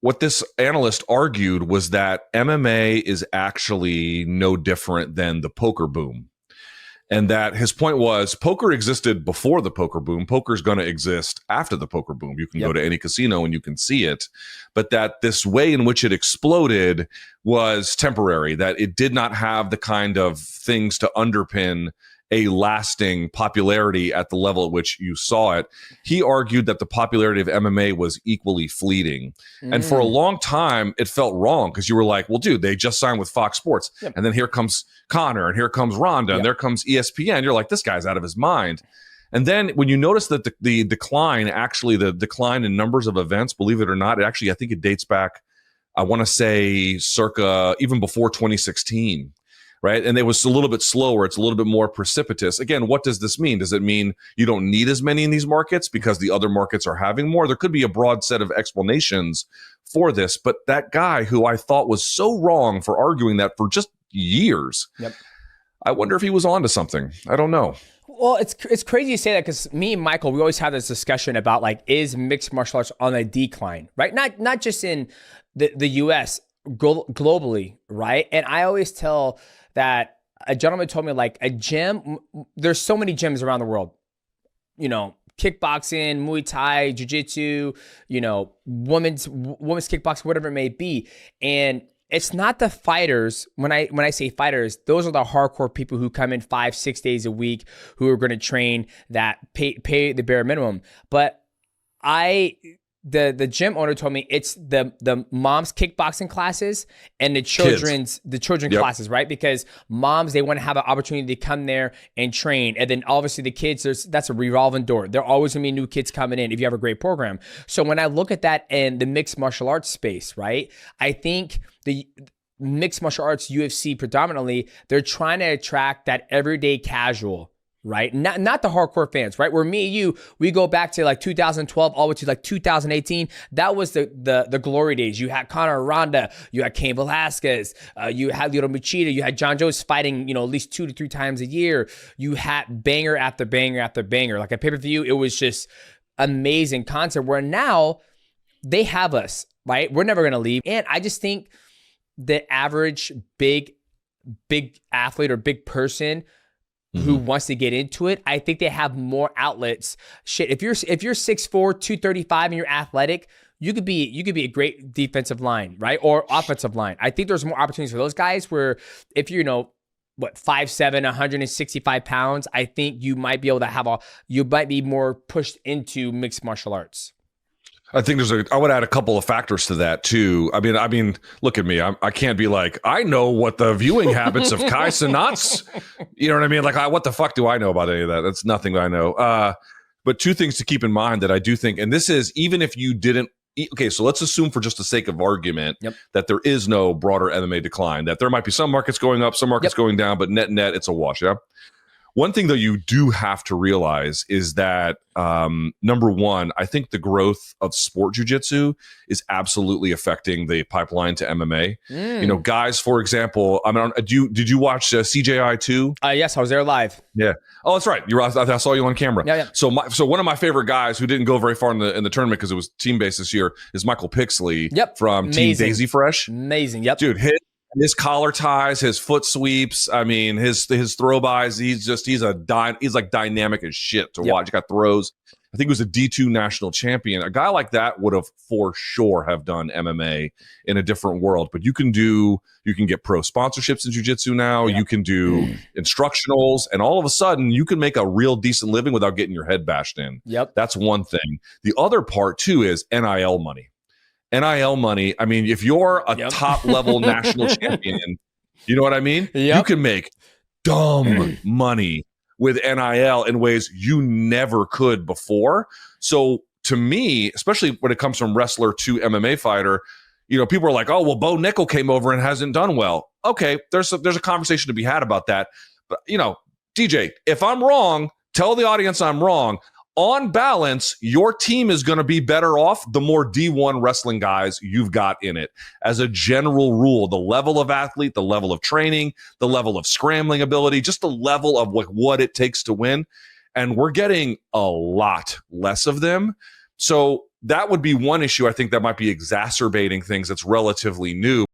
What this analyst argued was that MMA is actually no different than the poker boom. And that his point was poker existed before the poker boom. Poker's going to exist after the poker boom. You can go to any casino and you can see it. But that this way in which it exploded was temporary, that it did not have the kind of things to underpin a lasting popularity at the level at which you saw it. He argued that the popularity of MMA was equally fleeting. And for a long time, it felt wrong because you were like, well, dude, they just signed with Fox Sports. And then here comes Conor and here comes Ronda and there comes ESPN. You're like, this guy's out of his mind. And then when you notice that the decline, actually the decline in numbers of events, believe it or not, I think it dates back, I want to say circa even before 2016. Right. And it was a little bit slower. It's a little bit more precipitous. Again, what does this mean? Does it mean you don't need as many in these markets because the other markets are having more? There could be a broad set of explanations for this. But that guy who I thought was so wrong for arguing that for just years, I wonder if he was onto something. I don't know. Well, it's crazy you say that because me and Michael, we always have this discussion about like, is mixed martial arts on a decline, right? Not just in the US, globally, right? And I always tell that a gentleman told me like a gym, there's so many gyms around the world, you know, kickboxing, Muay Thai, jiu-jitsu, you know, women's kickboxing, whatever it may be. And it's not the fighters. When I say fighters, those are the hardcore people who come in 5-6 days a week, who are going to train, that pay the bare minimum. But the gym owner told me it's the mom's kickboxing classes and the children classes, right? Because moms, they want to have an opportunity to come there and train. And then obviously the kids, that's a revolving door. There are always gonna be new kids coming in if you have a great program. So when I look at that in the mixed martial arts space, right? I think the mixed martial arts, UFC predominantly, they're trying to attract that everyday casual, right? Not the hardcore fans, right? Where me and you, we go back to like 2012 all the way to like 2018. That was the glory days. You had Conor Ronda, you had Cain Velasquez, you had Lyoto Machida, you had John Jones fighting, you know, at least 2 to 3 times a year. You had banger after banger after banger. Like a pay-per-view, it was just amazing concept where now they have us, right? We're never going to leave. And I just think the average big athlete or big person who wants to get into it, I think they have more outlets. Shit, if you're 6'4", 235 and you're athletic, you could be a great defensive line, right? Or offensive line. I think there's more opportunities for those guys where if you're, 5'7", 165 pounds, I think you might be able to you might be more pushed into mixed martial arts. I think I would add a couple of factors to that too. I mean, look at me. I can't be like, I know what the viewing habits of Kai Cenat's, you know what I mean? Like, what the fuck do I know about any of that? That's nothing I know. But 2 things to keep in mind that I do think, and this is even if you didn't, okay, so let's assume for just the sake of argument that there is no broader MMA decline, that there might be some markets going up, some markets going down, but net, it's a wash. Yeah. One thing, though, you do have to realize is that, number one, I think the growth of sport jiu-jitsu is absolutely affecting the pipeline to MMA. You know, guys, for example, did you watch CJI 2? Yes, I was there live. Yeah. Oh, that's right. I saw you on camera. Yeah. So one of my favorite guys who didn't go very far in the tournament because it was team-based this year is Michael Pixley from Team Daisy Fresh. Amazing. Yep. Dude, his collar ties, his foot sweeps, I mean, his throw bys, he's like dynamic as shit to watch. He got throws. I think he was a D2 national champion. A guy like that would have for sure have done MMA in a different world. But you can get pro sponsorships in jiu-jitsu now. You can do instructionals, and all of a sudden you can make a real decent living without getting your head bashed in. That's one thing. The other part too is NIL money. NIL money, I mean, if you're a top-level national champion, you know what I mean? You can make dumb money with NIL in ways you never could before. So to me, especially when it comes from wrestler to MMA fighter, people are like, oh, well, Bo Nickel came over and hasn't done well. Okay, there's a conversation to be had about that. But, DJ, if I'm wrong, tell the audience I'm wrong. On balance, your team is going to be better off the more D1 wrestling guys you've got in it. As a general rule, the level of athlete, the level of training, the level of scrambling ability, just the level of what it takes to win. And we're getting a lot less of them. So that would be one issue I think that might be exacerbating things that's relatively new.